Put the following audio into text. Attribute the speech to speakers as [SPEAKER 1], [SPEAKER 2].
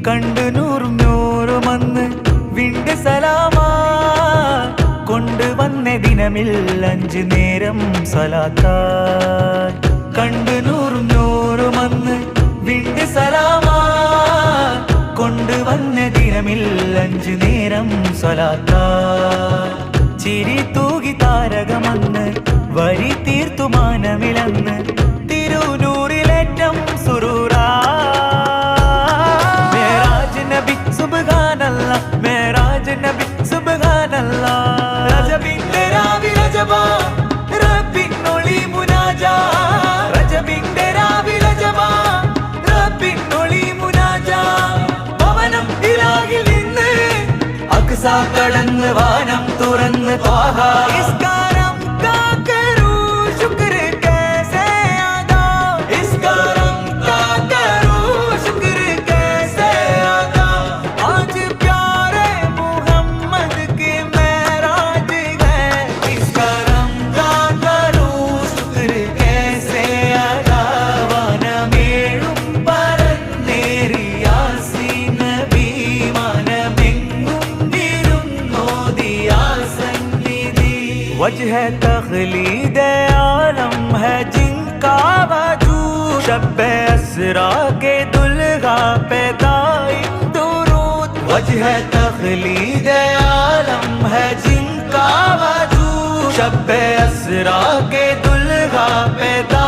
[SPEAKER 1] കണ്ടു നൂറും നൂറും അന്ന് വിണ്ട് സലാമാ കൊണ്ടുവന്ന ദിനമിൽ 5 നേരം സ്വലാത്തായി. കണ്ടു നൂറും നൂറും അന്ന് വിണ്ട് സലാമാ കൊണ്ടുവന്ന ദിനമിൽ 5 നേരം സ്വലാത്തായി. ചിരി തൂകി താരകമന്ന് വരി തീർത്തു മാനമിലന്ന് തിരുനൂറിലേറ്റം സുറൂറാ. മേരാജ് നബി സുബ്ഹാനല്ലാ, മേരാജ് നബി സുബ്ഹാനല്ലാ. രജബിന്റെ രാവിൽ രജബാ, റബ്ബിനൊളി മുനാജാ. രജബിന്റെ രാവിൽ രജബാ, റബ്ബിനൊളി മുനാജാ. ഭവനം ഇലാഹിൽ നിന്ന് അക്സാ കടന്ന് വാനം തുറന്ന് ത്വാഹ. ഇസ്കാരം കാ കരൂ ശുക്ർ कैसे अदा, इस्कारम का करूं शुक्र कैसे अदा. आज प्यारे मुहम्मद की मेराज है, इस्कारम का करूं शुक्र कैसे अदा. വനമേഴും പരന്നേറി യാസീൻ നബി മനമെങ്ങും വിരുന്നോദിയ സന്നിധി. वजह तखलीद आलम है जिनका वजूद, शब असरा के दुल्हा पे दाइम दुरूद. वजह तखलीद आलम है जिनका वजूद, शब असरा के दुल्हा पे दाइम